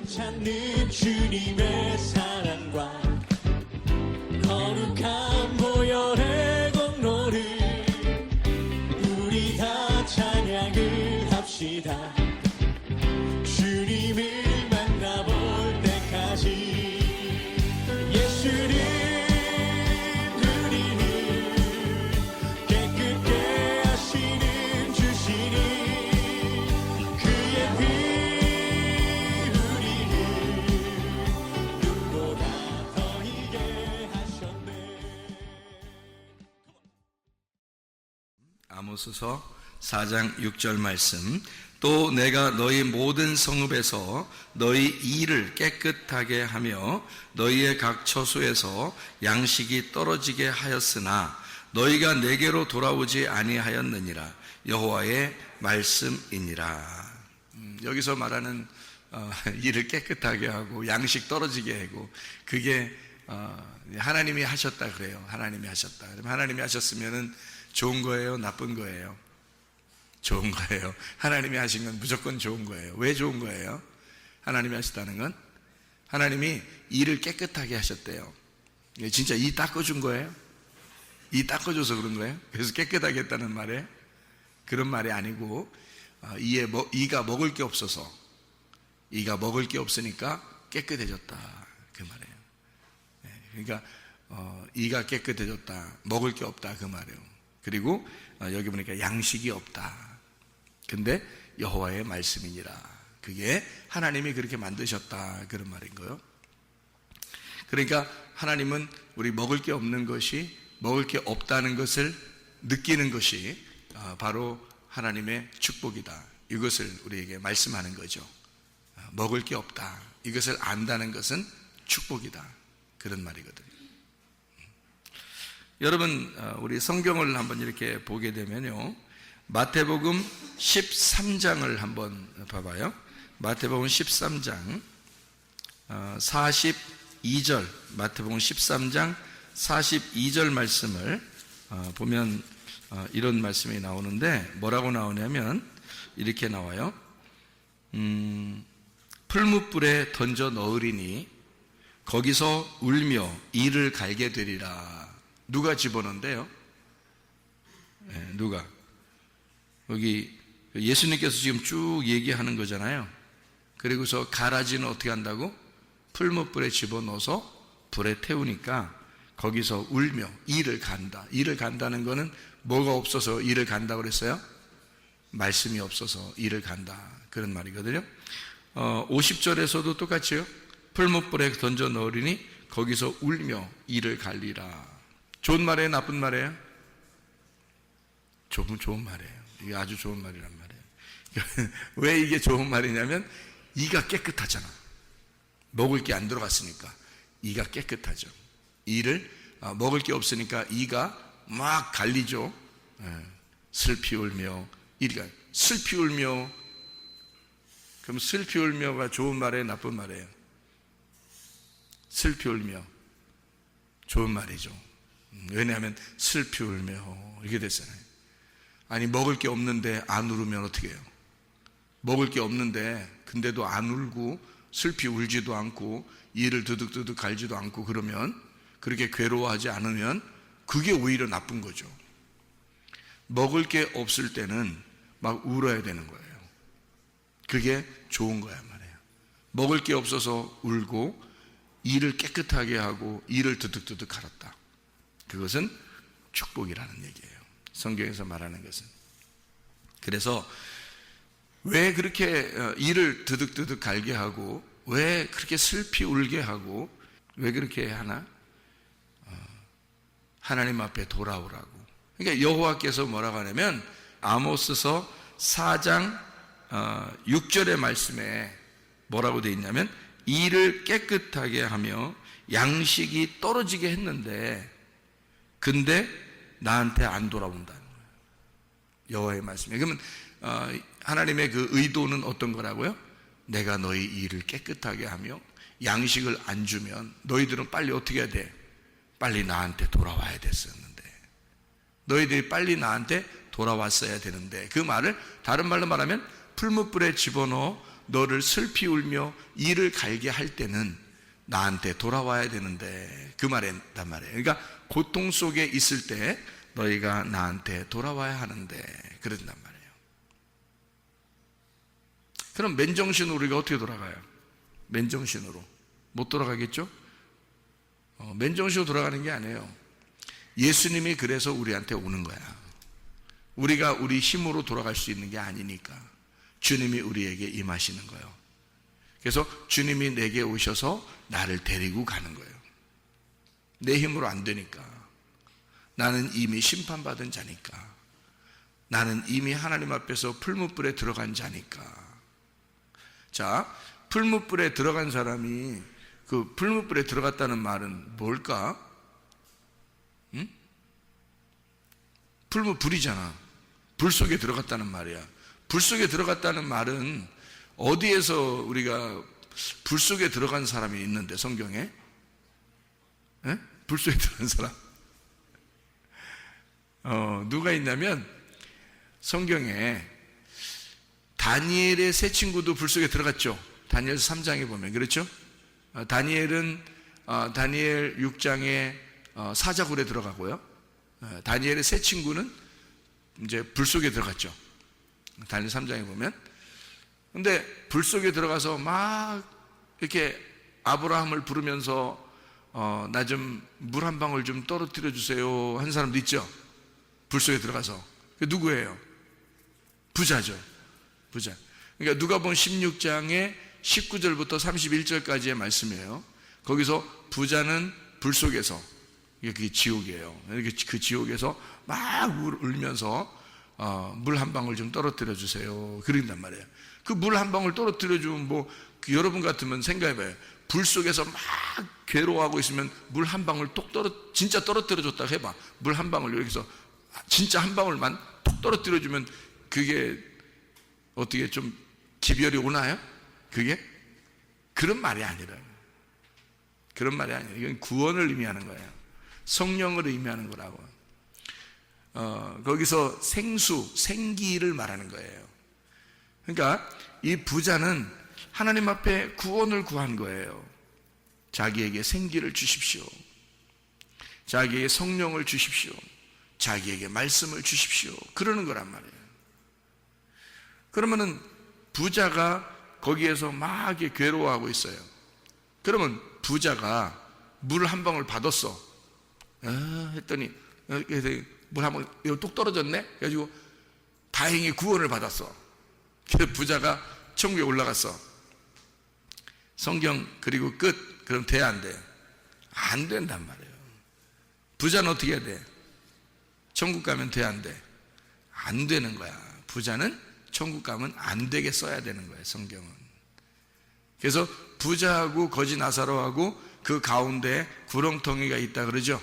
찾는 주님의 사랑과 거룩한 보혈의 공로를 우리 다 찬양을 합시다. 주님을 만나볼 때까지 예수는 우리를 깨끗게 하시는 주시니 그의 피 우리를 눈보다 더 이게 하셨네. 아모스서 4장 6절 말씀. 또 내가 너희 모든 성읍에서 너희 이를 깨끗하게 하며 너희의 각 처소에서 양식이 떨어지게 하였으나 너희가 내게로 돌아오지 아니하였느니라. 여호와의 말씀이니라. 여기서 말하는 이를 깨끗하게 하고 양식 떨어지게 하고, 그게 하나님이 하셨다 그래요. 하나님이 하셨다. 그러면 하나님이 하셨으면은 좋은 거예요, 나쁜 거예요? 좋은 거예요. 하나님이 하신 건 무조건 좋은 거예요. 왜 좋은 거예요? 하나님이 하셨다는 건 하나님이 이를 깨끗하게 하셨대요. 진짜 이 닦아준 거예요? 이 닦아줘서 그런 거예요? 그래서 깨끗하게 했다는 말이에요? 그런 말이 아니고, 이가 먹을 게 없어서, 이가 먹을 게 없으니까 깨끗해졌다, 그 말이에요. 그러니까 이가 깨끗해졌다, 먹을 게 없다, 그 말이에요. 그리고 여기 보니까 양식이 없다. 근데 여호와의 말씀이니라. 그게 하나님이 그렇게 만드셨다, 그런 말인 거예요. 그러니까 하나님은 우리 먹을 게 없는 것이, 먹을 게 없다는 것을 느끼는 것이 바로 하나님의 축복이다. 이것을 우리에게 말씀하는 거죠. 먹을 게 없다, 이것을 안다는 것은 축복이다, 그런 말이거든요. 여러분, 우리 성경을 한번 이렇게 보게 되면요, 마태복음 13장을 한번 봐봐요. 마태복음 13장 42절, 마태복음 13장 42절 말씀을 보면 이런 말씀이 나오는데, 뭐라고 나오냐면 이렇게 나와요. 풀무불에 던져 넣으리니 거기서 울며 이를 갈게 되리라. 누가 집어넣는데요? 누가? 여기 예수님께서 지금 쭉 얘기하는 거잖아요. 그리고서 가라지는 어떻게 한다고? 풀무불에 집어넣어서 불에 태우니까 거기서 울며 이를 간다. 이를 간다는 거는 뭐가 없어서 이를 간다고 그랬어요? 말씀이 없어서 이를 간다, 그런 말이거든요. 50절에서도 똑같이요. 풀무불에 던져 넣으리니 거기서 울며 이를 갈리라. 좋은 말이에요, 나쁜 말이에요? 좋은 말이에요. 이게 아주 좋은 말이란 말이에요. 왜 이게 좋은 말이냐면 이가 깨끗하잖아. 먹을 게 안 들어갔으니까 이가 깨끗하죠. 이를 먹을 게 없으니까 이가 막 갈리죠. 슬피 울며, 이가 슬피 울며. 그럼 슬피 울며가 좋은 말이에요, 나쁜 말이에요? 슬피 울며 좋은 말이죠. 왜냐하면 슬피 울며 이렇게 됐잖아요. 아니, 먹을 게 없는데 안 울으면 어떻게 해요? 먹을 게 없는데 근데도 안 울고 슬피 울지도 않고 이를 드득드득 갈지도 않고, 그러면, 그렇게 괴로워하지 않으면 그게 오히려 나쁜 거죠. 먹을 게 없을 때는 막 울어야 되는 거예요. 그게 좋은 거야 말이에요. 먹을 게 없어서 울고 이를 깨끗하게 하고 이를 드득드득 갈았다. 그것은 축복이라는 얘기예요. 성경에서 말하는 것은. 그래서 왜 그렇게 이를 드득드득 갈게 하고, 왜 그렇게 슬피 울게 하고, 왜 그렇게 하나? 하나님 앞에 돌아오라고. 그러니까 여호와께서 뭐라고 하냐면 아모스서 4장 6절의 말씀에 뭐라고 되어 있냐면 이를 깨끗하게 하며 양식이 떨어지게 했는데 근데 나한테 안 돌아온다는 거예요. 여호와의 말씀에. 그러면 하나님의 그 의도는 어떤 거라고요? 내가 너희 일을 깨끗하게 하며 양식을 안 주면 너희들은 빨리 어떻게 해야 돼? 빨리 나한테 돌아와야 됐었는데, 너희들이 빨리 나한테 돌아왔어야 되는데, 그 말을 다른 말로 말하면 풀무불에 집어넣어 너를 슬피 울며 이를 갈게 할 때는 나한테 돌아와야 되는데, 그 말이란 말이에요. 그러니까 고통 속에 있을 때 너희가 나한테 돌아와야 하는데 그런단 말이에요. 그럼 맨정신으로 우리가 어떻게 돌아가요? 맨정신으로 못 돌아가겠죠? 맨정신으로 돌아가는 게 아니에요. 예수님이 그래서 우리한테 오는 거야. 우리가 우리 힘으로 돌아갈 수 있는 게 아니니까 주님이 우리에게 임하시는 거예요. 그래서 주님이 내게 오셔서 나를 데리고 가는 거예요. 내 힘으로 안 되니까. 나는 이미 심판받은 자니까. 나는 이미 하나님 앞에서 풀무불에 들어간 자니까. 자, 풀무불에 들어간 사람이, 그 풀무불에 들어갔다는 말은 뭘까? 응? 불이잖아. 불 속에 들어갔다는 말이야. 불 속에 들어갔다는 말은 어디에서 우리가 불 속에 들어간 사람이 있는데, 성경에? 에? 불 속에 들어간 사람? 누가 있냐면 성경에 다니엘의 세 친구도 불 속에 들어갔죠. 다니엘 3장에 보면 그렇죠? 다니엘은 다니엘 6장에 사자굴에 들어가고요. 다니엘의 세 친구는 이제 불 속에 들어갔죠. 다니엘 3장에 보면. 근데 불 속에 들어가서 막 이렇게 아브라함을 부르면서 나 좀 물 한 방울 좀 떨어뜨려 주세요 한 사람도 있죠. 불 속에 들어가서. 그 누구예요? 부자죠. 부자. 그러니까 누가복음 16장에 19절부터 31절까지의 말씀이에요. 거기서 부자는 불 속에서, 그게 지옥이에요. 그 지옥에서 막 울면서 물 한 방울 좀 떨어뜨려 주세요 그런단 말이에요. 그 물 한 방울 떨어뜨려 주면 여러분 같으면 생각해봐요. 불 속에서 막 괴로워하고 있으면 물 한 방울 진짜 떨어뜨려 줬다 해봐. 물 한 방울 여기서 진짜 한 방울만 톡 떨어뜨려 주면 그게 어떻게 좀 기별이 오나요? 그게? 그런 말이 아니라. 그런 말이 아니에요. 이건 구원을 의미하는 거예요. 성령을 의미하는 거라고. 거기서 생기를 말하는 거예요. 그러니까 이 부자는 하나님 앞에 구원을 구한 거예요. 자기에게 생기를 주십시오. 자기에게 성령을 주십시오. 자기에게 말씀을 주십시오. 그러는 거란 말이에요. 그러면은 부자가 거기에서 막 이렇게 괴로워하고 있어요. 그러면 부자가 물 한 방울 받았어. 했더니 물 한 방울 이거 뚝 떨어졌네. 그래가지고 다행히 구원을 받았어. 그래서 부자가 천국에 올라갔어. 성경 그리고 끝. 그럼 돼, 안 돼? 안 된단 말이에요. 부자는 어떻게 해야 돼? 천국 가면 돼, 안 돼? 안 되는 거야. 부자는 천국 가면 안 되게 써야 되는 거예요, 성경은. 그래서 부자하고 거지 나사로하고 그 가운데 구렁텅이가 있다 그러죠.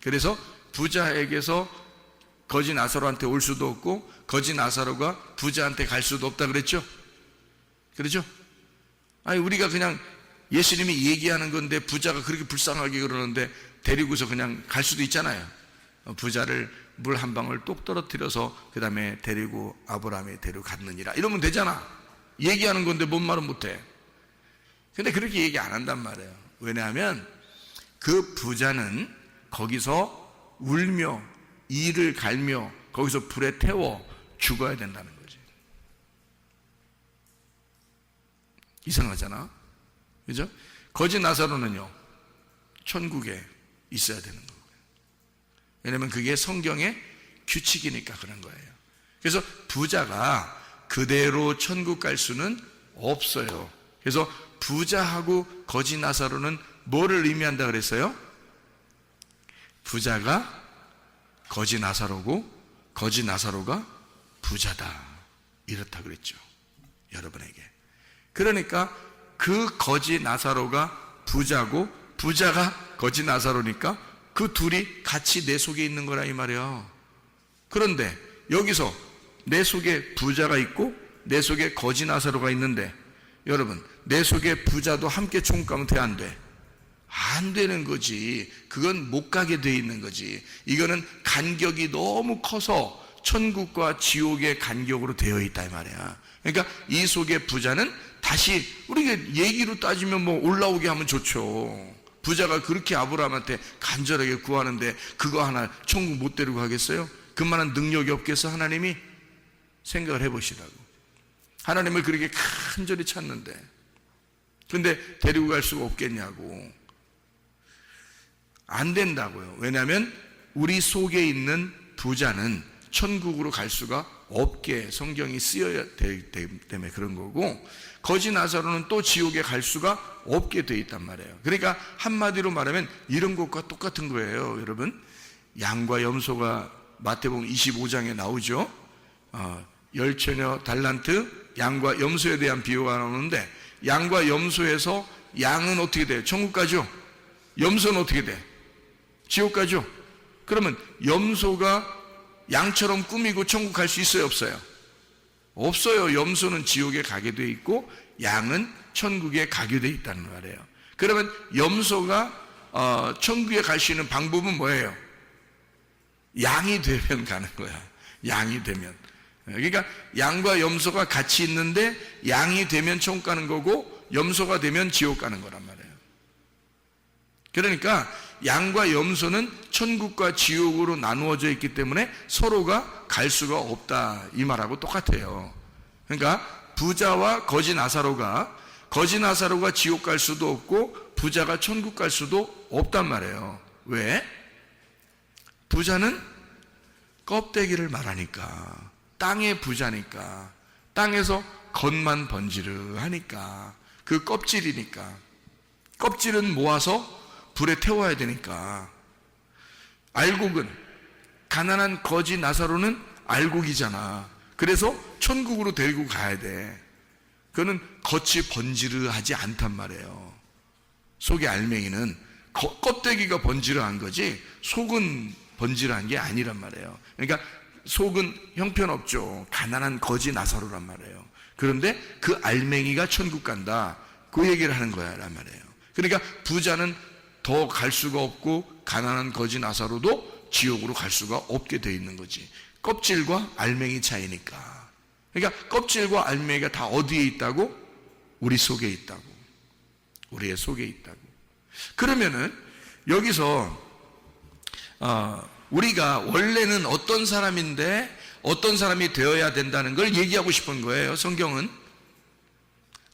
그래서 부자에게서 거지 나사로한테 올 수도 없고 거지 나사로가 부자한테 갈 수도 없다 그랬죠. 그렇죠? 아니 우리가 그냥 예수님이 얘기하는 건데 부자가 그렇게 불쌍하게 그러는데 데리고서 그냥 갈 수도 있잖아요. 부자를 물 한 방울 똑 떨어뜨려서 그 다음에 데리고 아브라함이 데려갔느니라 이러면 되잖아. 얘기하는 건데 뭔 말은 못해. 근데 그렇게 얘기 안 한단 말이에요. 왜냐하면 그 부자는 거기서 울며 이를 갈며 거기서 불에 태워 죽어야 된다는 거지. 이상하잖아. 그죠? 거지 나사로는요 천국에 있어야 되는 거예요. 왜냐하면 그게 성경의 규칙이니까 그런 거예요. 그래서 부자가 그대로 천국 갈 수는 없어요. 그래서 부자하고 거지 나사로는 뭐를 의미한다 그랬어요? 부자가 거지 나사로고 거지 나사로가 부자다 이렇다 그랬죠. 여러분에게. 그러니까 그 거지 나사로가 부자고 부자가 거지 나사로니까 그 둘이 같이 내 속에 있는 거라 이 말이야. 그런데 여기서 내 속에 부자가 있고 내 속에 거지 나사로가 있는데 여러분 내 속에 부자도 함께 천국 가면 돼, 안 돼? 안 되는 거지. 그건 못 가게 돼 있는 거지. 이거는 간격이 너무 커서 천국과 지옥의 간격으로 되어 있다 이 말이야. 그러니까 이 속의 부자는 다시 우리가 얘기로 따지면 뭐 올라오게 하면 좋죠. 부자가 그렇게 아브라함한테 간절하게 구하는데 그거 하나 천국 못 데리고 가겠어요? 그만한 능력이 없겠어? 하나님이 생각을 해보시라고. 하나님을 그렇게 간절히 찾는데 근데 데리고 갈 수가 없겠냐고. 안 된다고요. 왜냐하면 우리 속에 있는 부자는 천국으로 갈 수가 없게 성경이 쓰여야 되기 때문에 그런 거고, 거지 나사로는 또 지옥에 갈 수가 없게 돼 있단 말이에요. 그러니까 한마디로 말하면 이런 것과 똑같은 거예요. 여러분, 양과 염소가 마태복음 25장에 나오죠. 열처녀 달란트, 양과 염소에 대한 비유가 나오는데, 양과 염소에서 양은 어떻게 돼요? 천국 가죠. 염소는 어떻게 돼? 지옥 가죠. 그러면 염소가 양처럼 꾸미고 천국 갈 수 있어요, 없어요? 없어요. 염소는 지옥에 가게 돼 있고 양은 천국에 가게 돼 있다는 말이에요. 그러면 염소가 천국에 갈 수 있는 방법은 뭐예요? 양이 되면 가는 거야. 양이 되면. 그러니까 양과 염소가 같이 있는데 양이 되면 천국 가는 거고 염소가 되면 지옥 가는 거란 말이에요. 그러니까 양과 염소는 천국과 지옥으로 나누어져 있기 때문에 서로가 갈 수가 없다, 이 말하고 똑같아요. 그러니까 부자와 거지 나사로가 지옥 갈 수도 없고 부자가 천국 갈 수도 없단 말이에요. 왜? 부자는 껍데기를 말하니까, 땅의 부자니까, 땅에서 겉만 번지르하니까, 그 껍질이니까, 껍질은 모아서 불에 태워야 되니까. 알곡은, 가난한 거지 나사로는 알곡이잖아. 그래서 천국으로 데리고 가야 돼. 그거는 겉이 번지르하지 않단 말이에요. 속의 알맹이는 껍데기가 번지르한 거지 속은 번지르한 게 아니란 말이에요. 그러니까 속은 형편없죠. 가난한 거지 나사로란 말이에요. 그런데 그 알맹이가 천국 간다, 그 얘기를 하는 거야 란 말이에요. 그러니까 부자는 더 갈 수가 없고 가난한 거지 나사로도 지옥으로 갈 수가 없게 돼 있는 거지. 껍질과 알맹이 차이니까. 그러니까 껍질과 알맹이가 다 어디에 있다고? 우리 속에 있다고. 우리의 속에 있다고. 그러면은 여기서 우리가 원래는 어떤 사람인데 어떤 사람이 되어야 된다는 걸 얘기하고 싶은 거예요. 성경은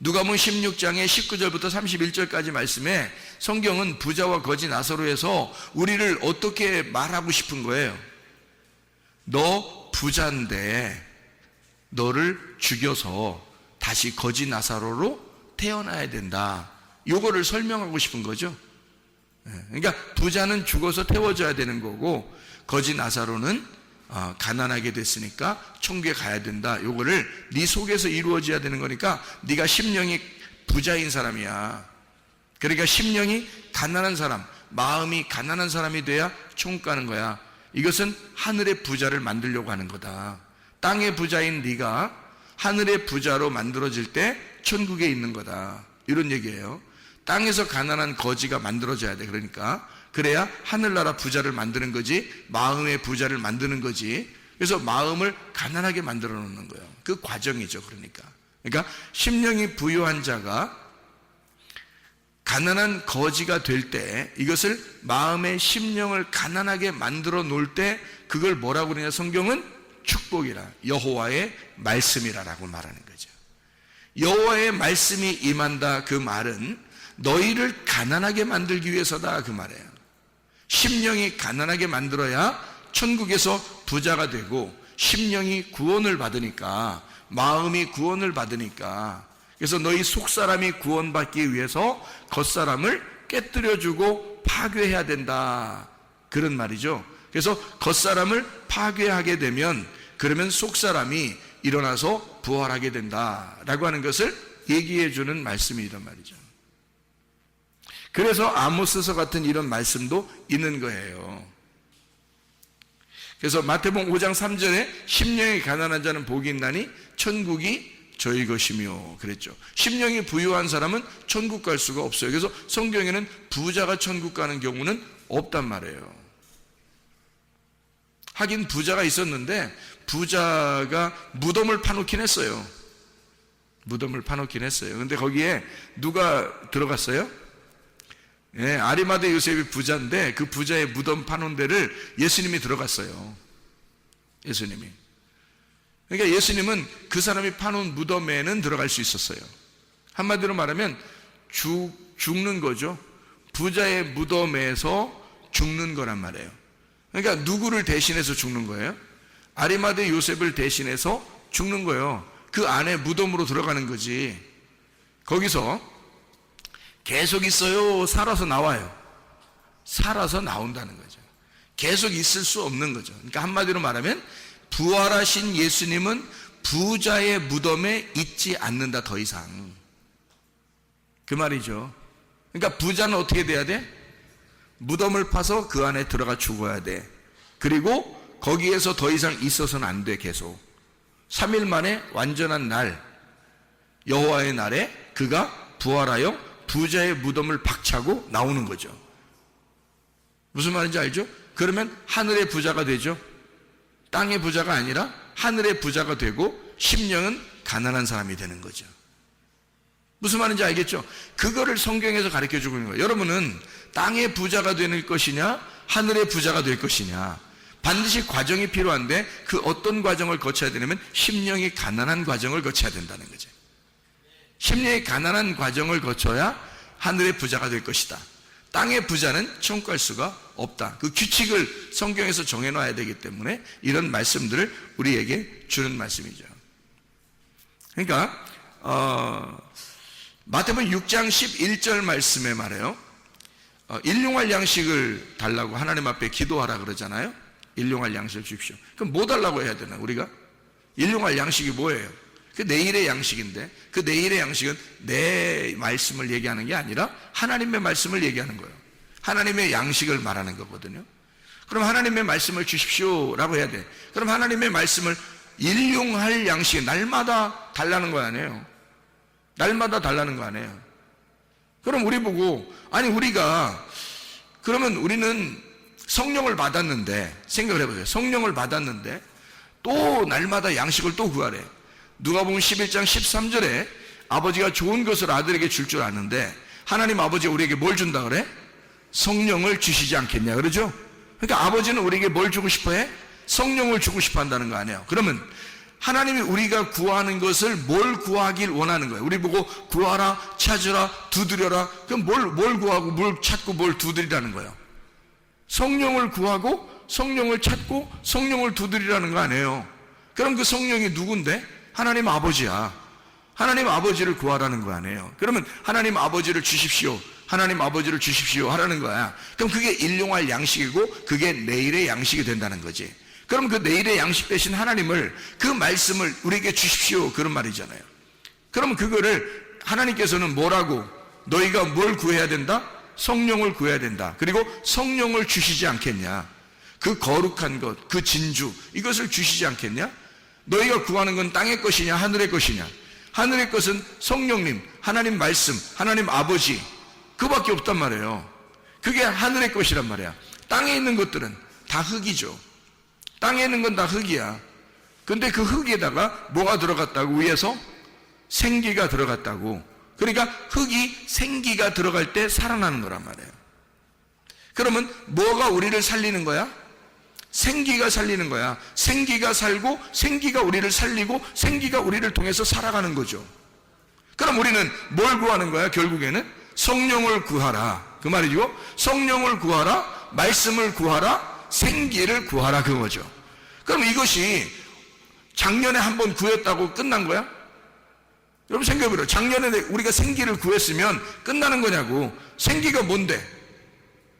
누가복음 16장의 19절부터 31절까지 말씀에 성경은 부자와 거지 나사로에서 우리를 어떻게 말하고 싶은 거예요? 너 부자인데 너를 죽여서 다시 거지 나사로로 태어나야 된다, 요거를 설명하고 싶은 거죠. 그러니까 부자는 죽어서 태워져야 되는 거고 거지 나사로는 가난하게 됐으니까 천국에 가야 된다, 요거를 네 속에서 이루어져야 되는 거니까 네가 심령이 부자인 사람이야. 그러니까 심령이 가난한 사람, 마음이 가난한 사람이 돼야 천국 가는 거야. 이것은 하늘의 부자를 만들려고 하는 거다. 땅의 부자인 네가 하늘의 부자로 만들어질 때 천국에 있는 거다, 이런 얘기예요. 땅에서 가난한 거지가 만들어져야 돼. 그러니까 그래야 하늘나라 부자를 만드는 거지, 마음의 부자를 만드는 거지. 그래서 마음을 가난하게 만들어 놓는 거예요. 그 과정이죠. 그러니까 심령이 부유한 자가 가난한 거지가 될 때, 이것을 마음의 심령을 가난하게 만들어 놓을 때 그걸 뭐라고 그러냐, 성경은 축복이라, 여호와의 말씀이라라고 말하는 거죠. 여호와의 말씀이 임한다, 그 말은 너희를 가난하게 만들기 위해서다, 그 말이에요. 심령이 가난하게 만들어야 천국에서 부자가 되고, 심령이 구원을 받으니까, 마음이 구원을 받으니까, 그래서 너희 속사람이 구원받기 위해서 겉사람을 깨뜨려주고 파괴해야 된다, 그런 말이죠. 그래서 겉사람을 파괴하게 되면 그러면 속사람이 일어나서 부활하게 된다라고 하는 것을 얘기해 주는 말씀이란 말이죠. 그래서 아모스서 같은 이런 말씀도 있는 거예요. 그래서 마태복음 5장 3절에 심령이 가난한 자는 복이 있나니 천국이 저희 것이며 그랬죠. 심령이 부유한 사람은 천국 갈 수가 없어요. 그래서 성경에는 부자가 천국 가는 경우는 없단 말이에요. 하긴 부자가 있었는데 부자가 무덤을 파놓긴 했어요. 무덤을 파놓긴 했어요. 근데 거기에 누가 들어갔어요? 예, 아리마대 요셉이 부자인데 그 부자의 무덤 파놓은 데를 예수님이 들어갔어요. 예수님이. 그러니까 예수님은 그 사람이 파놓은 무덤에는 들어갈 수 있었어요. 한마디로 말하면 죽는 거죠. 부자의 무덤에서 죽는 거란 말이에요. 그러니까 누구를 대신해서 죽는 거예요? 아리마대 요셉을 대신해서 죽는 거예요. 그 안에 무덤으로 들어가는 거지. 거기서 계속 있어요? 살아서 나와요? 살아서 나온다는 거죠. 계속 있을 수 없는 거죠. 그러니까 한마디로 말하면 부활하신 예수님은 부자의 무덤에 있지 않는다, 더 이상. 그 말이죠. 그러니까 부자는 어떻게 돼야 돼? 무덤을 파서 그 안에 들어가 죽어야 돼. 그리고 거기에서 더 이상 있어서는 안 돼, 계속. 3일 만에 완전한 날, 여호와의 날에 그가 부활하여 부자의 무덤을 박차고 나오는 거죠. 무슨 말인지 알죠? 그러면 하늘의 부자가 되죠. 땅의 부자가 아니라 하늘의 부자가 되고 심령은 가난한 사람이 되는 거죠. 무슨 말인지 알겠죠? 그거를 성경에서 가르쳐주고 있는 거예요. 여러분은 땅의 부자가 되는 것이냐 하늘의 부자가 될 것이냐, 반드시 과정이 필요한데 그 어떤 과정을 거쳐야 되냐면 심령이 가난한 과정을 거쳐야 된다는 거죠. 심령이 가난한 과정을 거쳐야 하늘의 부자가 될 것이다. 땅의 부자는 천국 갈 수가 없다. 그 규칙을 성경에서 정해놔야 되기 때문에 이런 말씀들을 우리에게 주는 말씀이죠. 그러니까 마태복음 6장 11절 말씀에 말해요. 일용할 양식을 달라고 하나님 앞에 기도하라 그러잖아요. 일용할 양식을 주십시오. 그럼 뭐 달라고 해야 되나 우리가? 일용할 양식이 뭐예요? 그 내일의 양식인데 그 내일의 양식은 내 말씀을 얘기하는 게 아니라 하나님의 말씀을 얘기하는 거예요. 하나님의 양식을 말하는 거거든요. 그럼 하나님의 말씀을 주십시오라고 해야 돼. 그럼 하나님의 말씀을 일용할 양식, 날마다 달라는 거 아니에요. 날마다 달라는 거 아니에요. 그럼 우리 보고, 아니 우리가 그러면 우리는 성령을 받았는데, 생각을 해보세요. 성령을 받았는데 또 날마다 양식을 또 구하래. 누가복음 11장 13절에 아버지가 좋은 것을 아들에게 줄 줄 아는데 하나님 아버지가 우리에게 뭘 준다 그래? 성령을 주시지 않겠냐 그러죠? 그러니까 아버지는 우리에게 뭘 주고 싶어 해? 성령을 주고 싶어 한다는 거 아니에요. 그러면 하나님이 우리가 구하는 것을 뭘 구하길 원하는 거예요. 우리 보고 구하라, 찾으라, 두드려라. 그럼 뭘 구하고 뭘 찾고 뭘 두드리라는 거예요. 성령을 구하고 성령을 찾고 성령을 두드리라는 거 아니에요. 그럼 그 성령이 누군데? 하나님 아버지야. 하나님 아버지를 구하라는 거 아니에요. 그러면 하나님 아버지를 주십시오, 하나님 아버지를 주십시오 하라는 거야. 그럼 그게 일용할 양식이고 그게 내일의 양식이 된다는 거지. 그럼 그 내일의 양식 대신 하나님을, 그 말씀을 우리에게 주십시오 그런 말이잖아요. 그럼 그거를 하나님께서는 뭐라고, 너희가 뭘 구해야 된다? 성령을 구해야 된다. 그리고 성령을 주시지 않겠냐? 그 거룩한 것, 그 진주, 이것을 주시지 않겠냐? 너희가 구하는 건 땅의 것이냐 하늘의 것이냐? 하늘의 것은 성령님, 하나님 말씀, 하나님 아버지, 그밖에 없단 말이에요. 그게 하늘의 것이란 말이야. 땅에 있는 것들은 다 흙이죠. 땅에 있는 건 다 흙이야. 근데 그 흙에다가 뭐가 들어갔다고? 위에서 생기가 들어갔다고. 그러니까 흙이 생기가 들어갈 때 살아나는 거란 말이에요. 그러면 뭐가 우리를 살리는 거야? 생기가 살리는 거야. 생기가 살고 생기가 우리를 살리고 생기가 우리를 통해서 살아가는 거죠. 그럼 우리는 뭘 구하는 거야? 결국에는 성령을 구하라 그 말이죠. 성령을 구하라, 말씀을 구하라, 생기를 구하라 그거죠. 그럼 이것이 작년에 한번 구했다고 끝난 거야? 여러분 생각해보세요. 작년에 우리가 생기를 구했으면 끝나는 거냐고. 생기가 뭔데?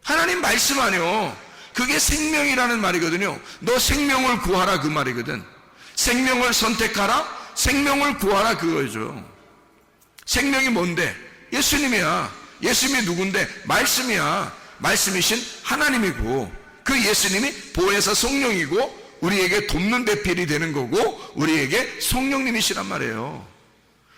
하나님 말씀 아니요. 그게 생명이라는 말이거든요. 너 생명을 구하라 그 말이거든. 생명을 선택하라, 생명을 구하라 그거죠. 생명이 뭔데? 예수님이야. 예수님이 누군데? 말씀이야. 말씀이신 하나님이고 그 예수님이 보혜사 성령이고 우리에게 돕는 대필이 되는 거고 우리에게 성령님이시란 말이에요.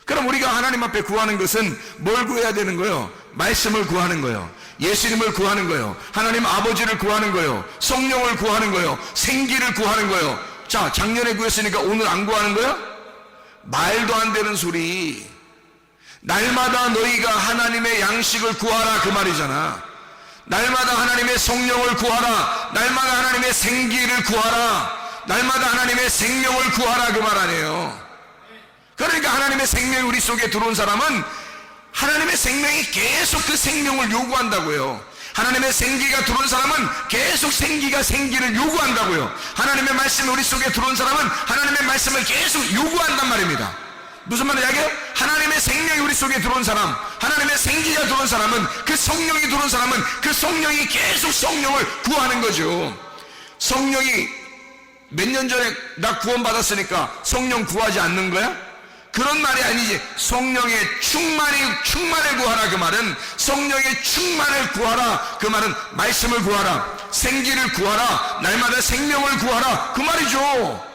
그럼 우리가 하나님 앞에 구하는 것은 뭘 구해야 되는 거예요? 말씀을 구하는 거예요. 예수님을 구하는 거예요. 하나님 아버지를 구하는 거예요. 성령을 구하는 거예요. 생기를 구하는 거예요. 자, 작년에 구했으니까 오늘 안 구하는 거야? 말도 안 되는 소리. 날마다 너희가 하나님의 양식을 구하라 그 말이잖아. 날마다 하나님의 성령을 구하라. 날마다 하나님의 생기를 구하라. 날마다 하나님의 생명을 구하라 그 말 아니에요. 그러니까 하나님의 생명이 우리 속에 들어온 사람은 하나님의 생명이 계속 그 생명을 요구한다고요. 하나님의 생기가 들어온 사람은 계속 생기를 요구한다고요. 하나님의 말씀이 우리 속에 들어온 사람은 하나님의 말씀을 계속 요구한단 말입니다. 무슨 말이냐? 하나님의 생명이 우리 속에 들어온 사람, 하나님의 생기가 들어온 사람은, 그 성령이 들어온 사람은 그 성령이 계속 성령을 구하는 거죠. 성령이 몇 년 전에 나 구원받았으니까 성령 구하지 않는 거야? 그런 말이 아니지. 성령의 충만을 구하라 그 말은, 성령의 충만을 구하라 그 말은 말씀을 구하라, 생기를 구하라, 날마다 생명을 구하라 그 말이죠.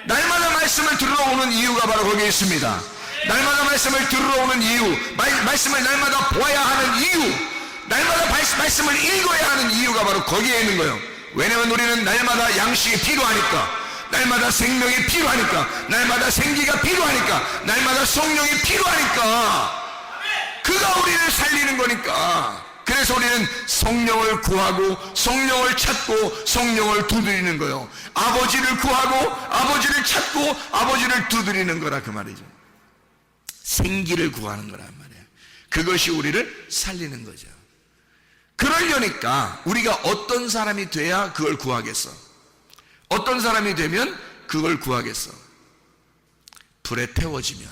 날마다 말씀을 들으러 오는 이유가 바로 거기에 있습니다. 날마다 말씀을 들으러 오는 이유, 말씀을 날마다 보아야 하는 이유, 날마다 말씀을 읽어야 하는 이유가 바로 거기에 있는 거예요. 왜냐하면 우리는 날마다 양식이 필요하니까, 날마다 생명이 필요하니까, 날마다 생기가 필요하니까, 날마다 성령이 필요하니까, 그가 우리를 살리는 거니까. 그래서 우리는 성령을 구하고 성령을 찾고 성령을 두드리는 거예요. 아버지를 구하고 아버지를 찾고 아버지를 두드리는 거라 그 말이죠. 생기를 구하는 거란 말이에요. 그것이 우리를 살리는 거죠. 그러려니까 우리가 어떤 사람이 돼야 그걸 구하겠어? 어떤 사람이 되면 그걸 구하겠어? 불에 태워지면,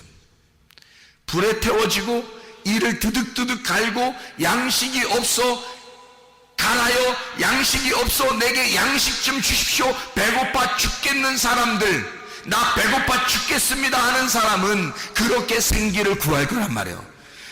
불에 태워지고 이를 드득드득 갈고 양식이 없어 갈아요, 양식이 없어 내게 양식 좀 주십시오, 배고파 죽겠는 사람들, 나 배고파 죽겠습니다 하는 사람은 그렇게 생기를 구할 거란 말이에요.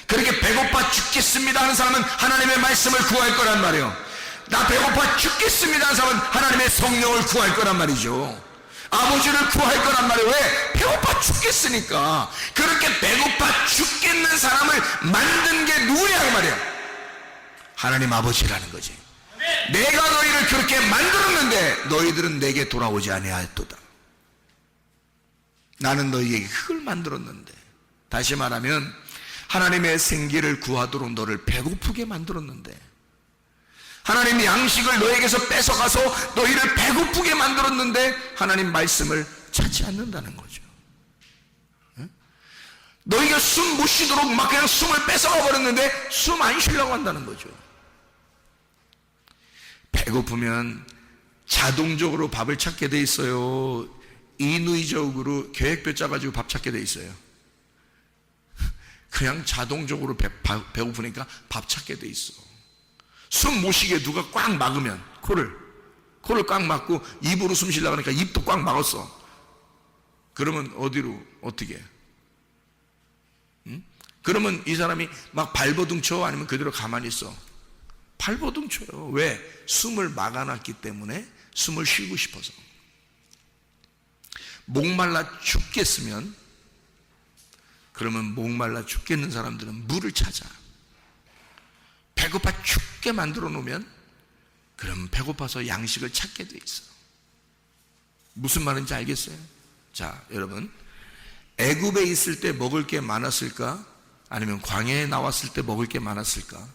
그렇게 배고파 죽겠습니다 하는 사람은 하나님의 말씀을 구할 거란 말이에요. 나 배고파 죽겠습니다 하는 사람은 하나님의 성령을 구할 거란 말이죠. 아버지를 구할 거란 말이에요. 왜? 배고파 죽겠으니까. 그렇게 배고파 죽겠는 사람을 만든 게 누구냐 그 말이에요. 하나님 아버지라는 거지. 내가 너희를 그렇게 만들었는데 너희들은 내게 돌아오지 아니하였도다. 나는 너희에게 그걸 만들었는데. 다시 말하면 하나님의 생기를 구하도록 너를 배고프게 만들었는데, 하나님 양식을 너에게서 뺏어가서 너희를 배고프게 만들었는데 하나님 말씀을 찾지 않는다는 거죠. 너희가 숨 못 쉬도록 막 그냥 숨을 뺏어가 버렸는데 숨 안 쉬려고 한다는 거죠. 배고프면 자동적으로 밥을 찾게 돼 있어요. 인위적으로 계획표 짜가지고 밥 찾게 돼 있어요. 그냥 자동적으로 배고프니까 밥 찾게 돼 있어. 숨 못 쉬게 누가 꽉 막으면, 코를 꽉 막고 입으로 숨 쉬려고 하니까 입도 꽉 막았어. 그러면 어디로, 어떻게? 그러면 이 사람이 막 발버둥 쳐? 아니면 그대로 가만히 있어? 발버둥 쳐요. 왜? 숨을 막아놨기 때문에, 숨을 쉬고 싶어서. 목말라 죽겠으면, 그러면 목말라 죽겠는 사람들은 물을 찾아. 배고파 죽게 만들어 놓으면 그럼 배고파서 양식을 찾게 돼 있어. 무슨 말인지 알겠어요? 자, 여러분, 애굽에 있을 때 먹을 게 많았을까? 아니면 광야에 나왔을 때 먹을 게 많았을까?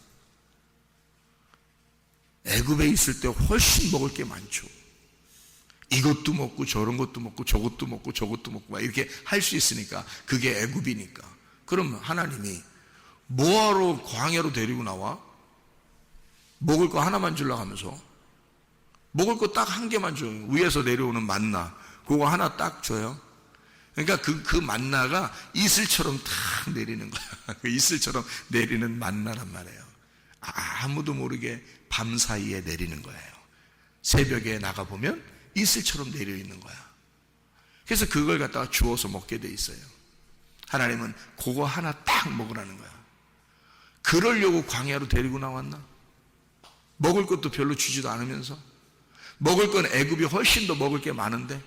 애굽에 있을 때 훨씬 먹을 게 많죠. 이것도 먹고 저런 것도 먹고 저것도 먹고 저것도 먹고 막 이렇게 할 수 있으니까. 그게 애굽이니까. 그럼 하나님이 뭐하러 광야로 데리고 나와? 먹을 거 하나만 주려고 하면서. 먹을 거 딱 한 개만 줘요. 위에서 내려오는 만나, 그거 하나 딱 줘요. 그러니까 그 만나가 이슬처럼 탁 내리는 거야. 그 이슬처럼 내리는 만나란 말이에요. 아무도 모르게 밤 사이에 내리는 거예요. 새벽에 나가보면 이슬처럼 내려 있는 거야. 그래서 그걸 갖다가 주워서 먹게 돼 있어요. 하나님은 그거 하나 딱 먹으라는 거야. 그러려고 광야로 데리고 나왔나? 먹을 것도 별로 주지도 않으면서. 먹을 건 애굽이 훨씬 더 먹을 게 많은데,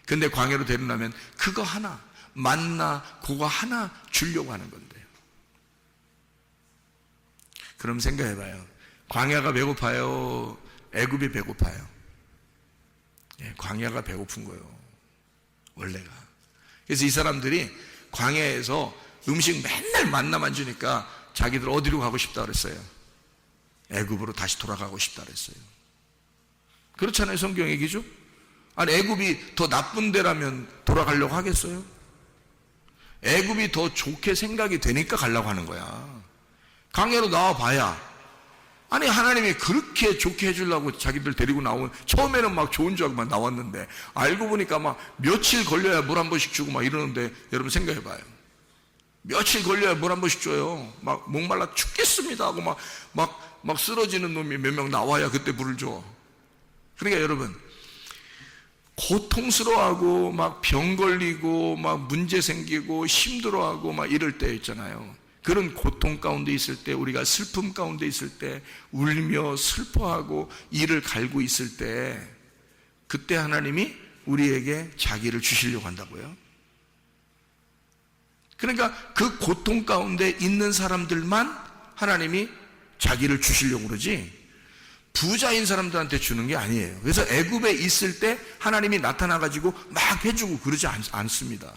근데 광야로 데려나면 그거 하나, 만나 그거 하나 주려고 하는 건데요. 그럼 생각해봐요. 광야가 배고파요? 애굽이 배고파요? 예, 광야가 배고픈 거예요, 원래가. 그래서 이 사람들이 광야에서 음식 맨날 만나만 주니까 자기들 어디로 가고 싶다 그랬어요? 애굽으로 다시 돌아가고 싶다 그랬어요. 그렇잖아요, 성경 얘기죠? 아니, 애굽이 더 나쁜 데라면 돌아가려고 하겠어요? 애굽이 더 좋게 생각이 되니까 가려고 하는 거야. 광야로 나와봐야, 아니, 하나님이 그렇게 좋게 해주려고 자기들 데리고 나온, 처음에는 막 좋은 줄 알고 막 나왔는데 알고 보니까 막 며칠 걸려야 물 한 번씩 주고 막 이러는데, 여러분 생각해봐요. 며칠 걸려야 물 한 번씩 줘요. 막 목말라 죽겠습니다 하고 막 쓰러지는 놈이 몇 명 나와야 그때 물을 줘. 그러니까 여러분, 고통스러워하고 막 병 걸리고 막 문제 생기고 힘들어하고 막 이럴 때 있잖아요. 그런 고통 가운데 있을 때, 우리가 슬픔 가운데 있을 때, 울며 슬퍼하고 이를 갈고 있을 때, 그때 하나님이 우리에게 자기를 주시려고 한다고요. 그러니까 그 고통 가운데 있는 사람들만 하나님이 자기를 주시려고 그러지, 부자인 사람들한테 주는 게 아니에요. 그래서 애굽에 있을 때 하나님이 나타나가지고 막 해주고 그러지 않습니다.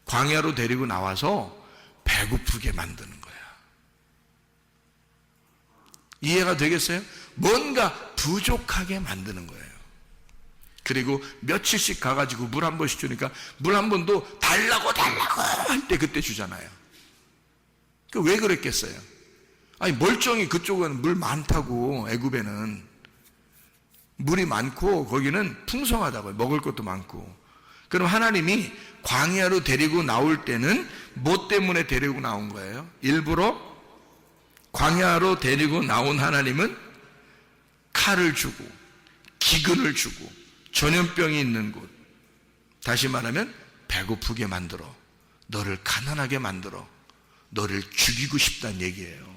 광야로 데리고 나와서 배고프게 만드는 거야. 이해가 되겠어요? 뭔가 부족하게 만드는 거예요. 그리고 며칠씩 가가지고 물 한 번씩 주니까, 물 한 번도 달라고 할 때 그때 주잖아요. 왜 그랬겠어요? 아니, 멀쩡히 그쪽은 물 많다고, 애굽에는 물이 많고 거기는 풍성하다고요. 먹을 것도 많고. 그럼 하나님이 광야로 데리고 나올 때는 뭐 때문에 데리고 나온 거예요? 일부러 광야로 데리고 나온 하나님은 칼을 주고 기근을 주고 전염병이 있는 곳, 다시 말하면 배고프게 만들어, 너를 가난하게 만들어, 너를 죽이고 싶다는 얘기예요.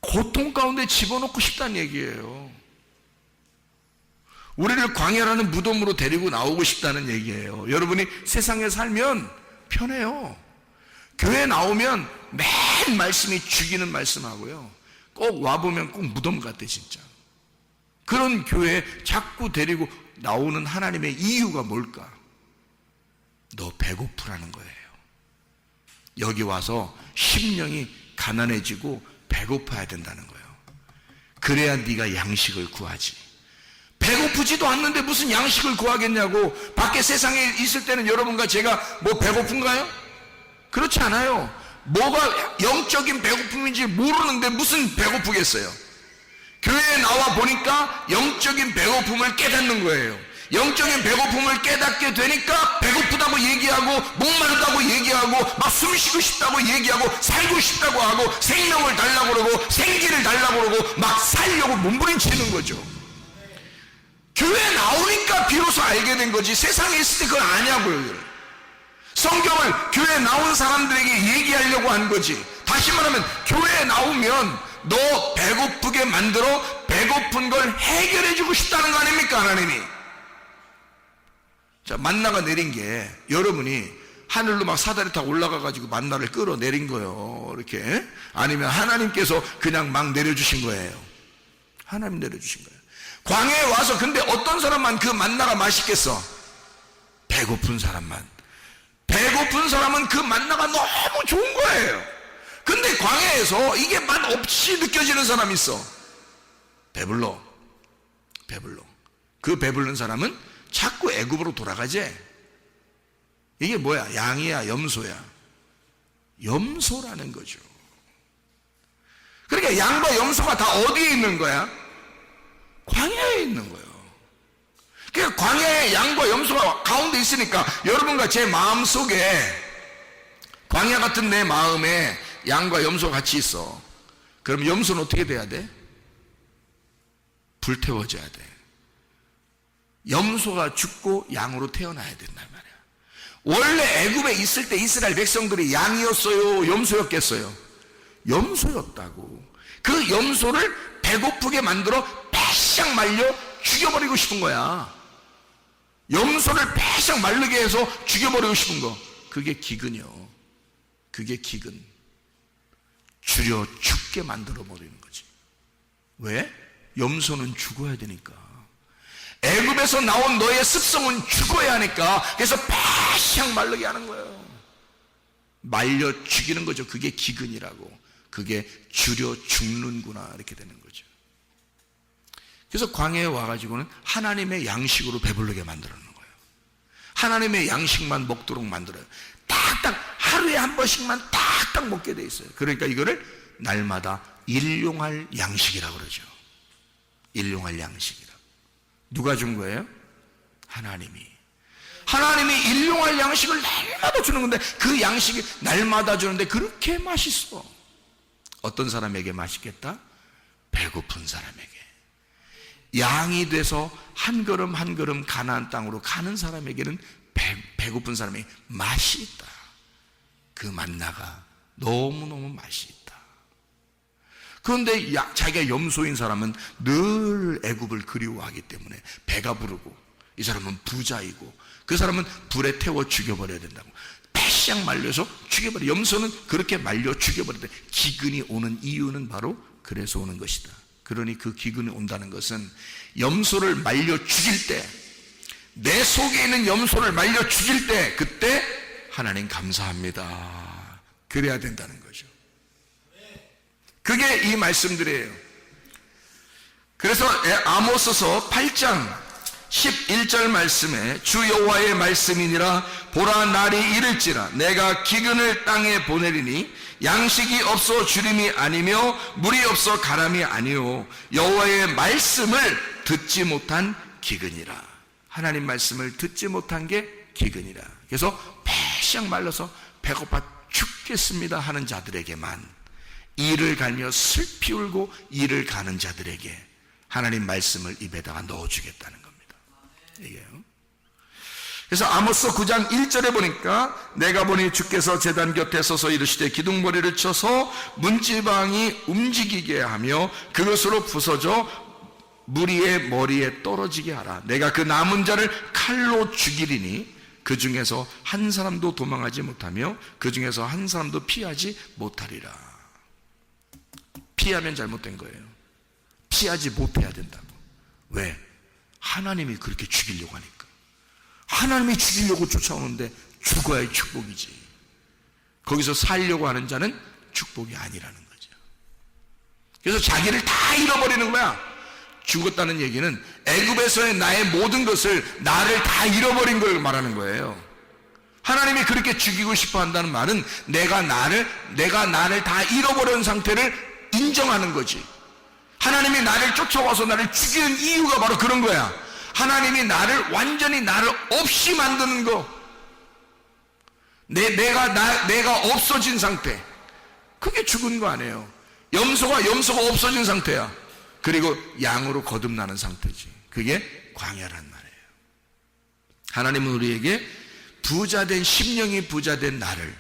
고통 가운데 집어넣고 싶다는 얘기예요. 우리를 광야라는 무덤으로 데리고 나오고 싶다는 얘기예요. 여러분이 세상에 살면 편해요. 교회 나오면 매일 말씀이 죽이는 말씀하고요, 꼭 와보면 꼭 무덤 같아 진짜. 그런 교회에 자꾸 데리고 나오는 하나님의 이유가 뭘까? 너 배고프라는 거예요. 여기 와서 심령이 가난해지고 배고파야 된다는 거예요. 그래야 네가 양식을 구하지. 배고프지도 않는데 무슨 양식을 구하겠냐고. 밖에 세상에 있을 때는 여러분과 제가 뭐 배고픈가요? 그렇지 않아요. 뭐가 영적인 배고픔인지 모르는데 무슨 배고프겠어요? 교회에 나와 보니까 영적인 배고픔을 깨닫는 거예요. 영적인 배고픔을 깨닫게 되니까 배고프다고 얘기하고 목마르다고 얘기하고 막 숨쉬고 싶다고 얘기하고 살고 싶다고 하고 생명을 달라고 그러고 생기를 달라고 그러고 막 살려고 몸부림치는 거죠. 교회에 나오니까 비로소 알게 된 거지, 세상에 있을 때 그걸 아냐고요. 성경을 교회에 나온 사람들에게 얘기하려고 한 거지. 다시 말하면 교회에 나오면 너 배고프게 만들어 배고픈 걸 해결해 주고 싶다는 거 아닙니까, 하나님이? 자, 만나가 내린 게 여러분이 하늘로 막 사다리 타고 올라가가지고 만나를 끌어내린 거예요, 이렇게. 아니면 하나님께서 그냥 막 내려주신 거예요. 하나님 내려주신 거예요. 광야에 와서 근데 어떤 사람만 그 만나가 맛있겠어? 배고픈 사람만. 배고픈 사람은 그 만나가 너무 좋은 거예요. 근데 광야에서 이게 맛 없이 느껴지는 사람이 있어. 배불러. 그 배부른 사람은 자꾸 애굽으로 돌아가지. 이게 뭐야? 양이야, 염소야? 염소라는 거죠. 그러니까 양과 염소가 다 어디에 있는 거야? 광야에 있는 거예요. 그러니까 광야에 양과 염소가 가운데 있으니까 여러분과 제 마음 속에, 광야 같은 내 마음에 양과 염소가 같이 있어. 그럼 염소는 어떻게 돼야 돼? 불태워져야 돼. 염소가 죽고 양으로 태어나야 된단 말이야. 원래 애굽에 있을 때 이스라엘 백성들이 양이었어요, 염소였겠어요? 염소였다고. 그 염소를 배고프게 만들어 빼싹 말려 죽여버리고 싶은 거야. 염소를 빼싹 마르게 해서 죽여버리고 싶은 거, 그게 기근이요. 그게 기근. 줄여 죽게 만들어 버리는 거지. 왜? 염소는 죽어야 되니까. 애굽에서 나온 너의 습성은 죽어야 하니까 그래서 바싹 마르게 하는 거예요. 말려 죽이는 거죠. 그게 기근이라고. 그게 줄여 죽는구나 이렇게 되는 거죠. 그래서 광야에 와가지고는 하나님의 양식으로 배부르게 만들어놓는 거예요. 하나님의 양식만 먹도록 만들어요. 딱딱 하루에 한 번씩만 딱딱 먹게 돼 있어요. 그러니까 이거를 날마다 일용할 양식이라고 그러죠. 일용할 양식이라. 누가 준 거예요? 하나님이 일용할 양식을 날마다 주는 건데 그 양식이 날마다 주는데 그렇게 맛있어. 어떤 사람에게 맛있겠다? 배고픈 사람에게. 양이 돼서 한 걸음 한 걸음 가나안 땅으로 가는 사람에게는 배고픈 사람에게 맛이 있다. 그 만나가 너무너무 맛이 있다. 그런데 자기가 염소인 사람은 늘 애굽을 그리워하기 때문에 배가 부르고, 이 사람은 부자이고 그 사람은 불에 태워 죽여버려야 된다고 바싹 말려서 죽여버려. 염소는 그렇게 말려 죽여버려야 돼. 기근이 오는 이유는 바로 그래서 오는 것이다. 그러니 그 기근이 온다는 것은 염소를 말려 죽일 때, 내 속에 있는 염소를 말려 죽일 때, 그때 하나님 감사합니다. 그래야 된다는 거죠. 그게 이 말씀들이에요. 그래서 아모스서 8장 11절 말씀에 주 여호와의 말씀이니라. 보라, 날이 이를지라 내가 기근을 땅에 보내리니 양식이 없어 주림이 아니며 물이 없어 가람이 아니요 여호와의 말씀을 듣지 못한 기근이라. 하나님 말씀을 듣지 못한 게 기근이라. 그래서 배싹 말라서 배고파 죽겠습니다 하는 자들에게만, 이를 갈며 슬피 울고 이를 가는 자들에게 하나님 말씀을 입에다가 넣어주겠다는 겁니다. 이게요. 그래서 아모스 9장 1절에 보니까 내가 보니 주께서 제단 곁에 서서 이르시되 기둥머리를 쳐서 문지방이 움직이게 하며 그것으로 부서져 무리의 머리에 떨어지게 하라. 내가 그 남은 자를 칼로 죽이리니 그 중에서 한 사람도 도망하지 못하며 그 중에서 한 사람도 피하지 못하리라. 피하면 잘못된 거예요. 피하지 못해야 된다고. 왜? 하나님이 그렇게 죽이려고 하니까. 하나님이 죽이려고 쫓아오는데 죽어야 축복이지. 거기서 살려고 하는 자는 축복이 아니라는 거죠. 그래서 자기를 다 잃어버리는 거야. 죽었다는 얘기는 애굽에서의 나의 모든 것을, 나를 다 잃어버린 걸 말하는 거예요. 하나님이 그렇게 죽이고 싶어 한다는 말은 내가 나를 다 잃어버린 상태를 인정하는 거지. 하나님이 나를 쫓아와서 나를 죽이는 이유가 바로 그런 거야. 하나님이 완전히 나를 없이 만드는 거. 내가 없어진 상태. 그게 죽은 거 아니에요. 염소가 없어진 상태야. 그리고 양으로 거듭나는 상태지. 그게 광야란 말이에요. 하나님은 우리에게 부자된, 심령이 부자된 나를,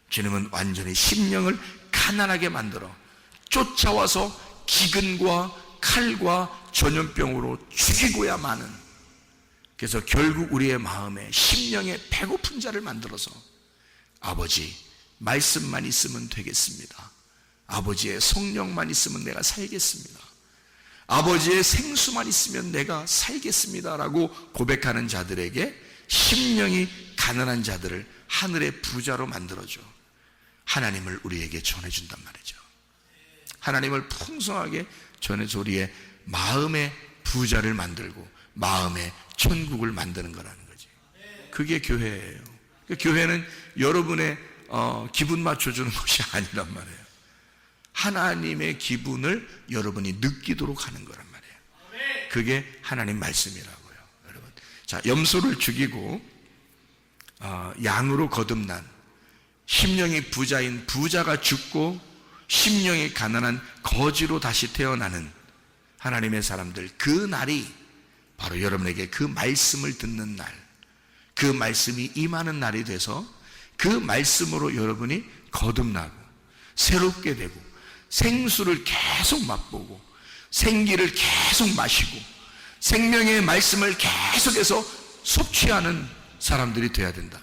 주님은 완전히 심령을 가난하게 만들어 쫓아와서 기근과 칼과 전염병으로 죽이고야 마는, 그래서 결국 우리의 마음에 심령에 배고픈 자를 만들어서 아버지 말씀만 있으면 되겠습니다. 아버지의 성령만 있으면 내가 살겠습니다. 아버지의 생수만 있으면 내가 살겠습니다 라고 고백하는 자들에게, 심령이 가난한 자들을 하늘의 부자로 만들어줘 하나님을 우리에게 전해준단 말이죠. 하나님을 풍성하게 전해서 우리의 마음의 부자를 만들고 마음의 천국을 만드는 거라는 거지. 그게 교회예요. 교회는 여러분의 기분 맞춰주는 것이 아니란 말이에요. 하나님의 기분을 여러분이 느끼도록 하는 거란 말이에요. 그게 하나님 말씀이라고요, 여러분. 자, 염소를 죽이고 양으로 거듭난, 심령이 부자인 부자가 죽고 심령이 가난한 거지로 다시 태어나는 하나님의 사람들, 그 날이 바로 여러분에게 그 말씀을 듣는 날, 그 말씀이 임하는 날이 돼서 그 말씀으로 여러분이 거듭나고 새롭게 되고 생수를 계속 맛보고 생기를 계속 마시고 생명의 말씀을 계속해서 섭취하는 사람들이 돼야 된다.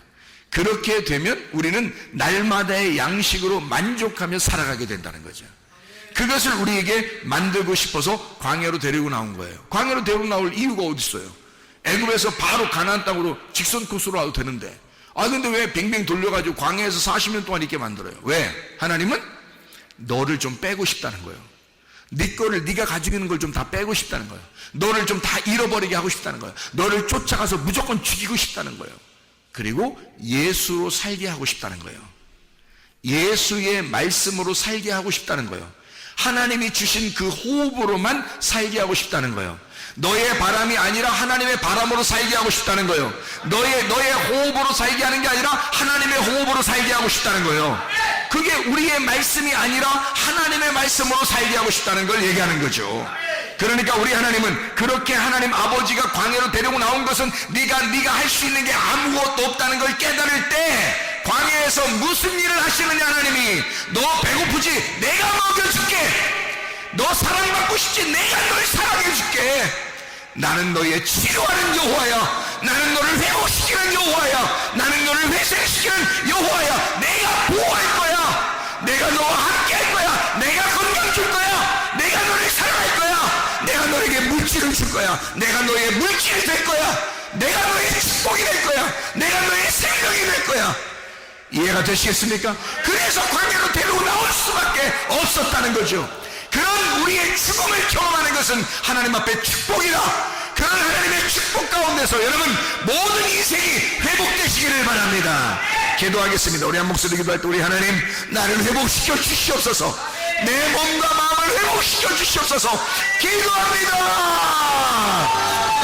그렇게 되면 우리는 날마다의 양식으로 만족하며 살아가게 된다는 거죠. 그것을 우리에게 만들고 싶어서 광야로 데리고 나온 거예요. 광야로 데리고 나올 이유가 어디 있어요? 애굽에서 바로 가나안 땅으로 직선 코스로 와도 되는데, 근데 왜 뱅뱅 돌려가지고 광야에서 40년 동안 있게 만들어요? 왜? 하나님은 너를 좀 빼고 싶다는 거예요. 네 거를, 네가 가지고 있는 걸 좀 다 빼고 싶다는 거예요. 너를 좀 다 잃어버리게 하고 싶다는 거예요. 너를 쫓아가서 무조건 죽이고 싶다는 거예요. 그리고 예수로 살게 하고 싶다는 거예요. 예수의 말씀으로 살게 하고 싶다는 거예요. 하나님이 주신 그 호흡으로만 살게 하고 싶다는 거예요. 너의 바람이 아니라 하나님의 바람으로 살게 하고 싶다는 거예요. 너의 호흡으로 살게 하는 게 아니라 하나님의 호흡으로 살게 하고 싶다는 거예요. 그게 우리의 말씀이 아니라 하나님의 말씀으로 살게 하고 싶다는 걸 얘기하는 거죠. 그러니까 우리 하나님은 그렇게 하나님 아버지가 광야로 데리고 나온 것은 네가 할 수 있는 게 아무것도 없다는 걸 깨달을 때, 광야에서 무슨 일을 하시느냐? 하나님이 너 배고프지? 내가 먹여줄게. 너 사랑받고 싶지? 내가 널 사랑해줄게. 나는 너의 치료하는 여호와야. 나는 너를 회복시키는 여호와야. 나는 너를 회생시키는 여호와야. 내가 보호할 거야. 내가 너와 함께 할 거야. 내가 건강 줄 거야. 내가 너를 사랑할 거야. 내가 너에게 물질을 줄 거야. 내가 너의 물질이 될 거야. 내가 너의 축복이 될 거야. 내가 너의 생명이 될 거야. 이해가 되시겠습니까? 그래서 광야로 데리고 나올 수밖에 없었다는 거죠. 그런 우리의 죽음을 경험하는 것은 하나님 앞에 축복이다. 그런 하나님의 축복 가운데서 여러분 모든 인생이 회복되시기를 바랍니다. 기도하겠습니다. 우리 한 목소리 기도할 때, 우리 하나님, 나를 회복시켜 주시옵소서. 내 몸과 마음을 회복시켜 주시옵소서. 기도합니다.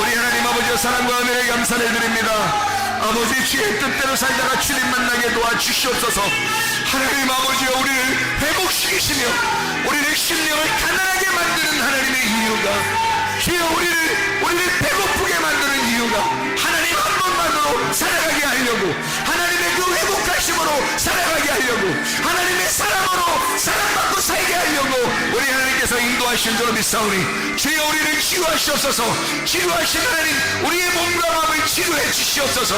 우리 하나님 아버지의 사랑과 은혜에 감사를 드립니다. 아버지, 주의 뜻대로 살다가 주님 만나게 도와주시옵소서. 하나님 아버지여, 우리를 회복시키시며 우리를 심령을 가난하게 만드는 하나님의 이유가, 주여 우리를 배고프게 만드는 이유가 하나님 한 번만으로 살아가게 하려고, 하나님의 그 회복하심으로 살아가게 하려고, 하나님의 사랑으로 사랑받고 살게 하려고 우리 하나님께서 인도하신 줄 믿사오니, 주여 우리를 치유하시옵소서. 치유하신 하나님, 우리의 몸과 마음을 치유해 주시옵소서.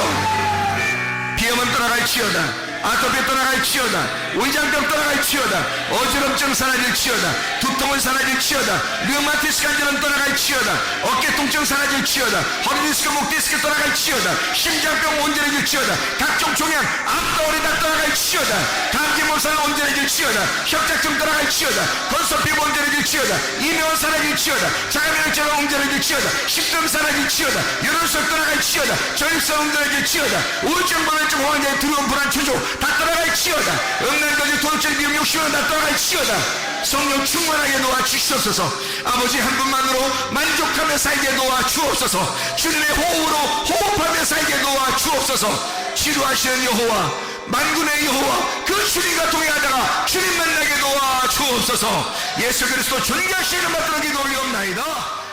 비염은 떠나갈지어다. 아토피 떠나갈지어다. 위장병 떠나갈지어다. 어지럼증 사라질지어다. 두통은 사라질지어다. 류마티스 관절은 떠나갈지어다. 어깨 통증 사라질지어다. 허리디스크, 목디스크 떠나갈지어다. 심장병 온전해질지어다. 각종 종양, 앞가오리 다 떠나갈지어다. 감기몸살 온전해질지어다. 협착증 떠나갈지어다. 건석 피부 온전해질지어다. 이명은 사라질지어다. 자가면역증은 온전해질지어다. 식도염 사라질지어다. 유혈성 떠나갈지어다. 전립선 온전해질지어다. 우울증, 불면증, 호환자의 두려움, 불안, 추조 다 떠나갈지어다. 음란거지, 도둑질, 미움, 욕심은 다 떠나갈지어다. 성령 충만하게 도와주시옵소서. 아버지, 한 분만으로 만족하며 살게 도와주옵소서. 주님의 호흡으로 호흡하며 살게 도와주옵소서. 치료하시는 여호와, 만군의 여호와, 그 주님과 동행하다가 주님 만나게 도와주옵소서. 예수 그리스도 존귀하신 이름 받들어 기도 올리옵나이다.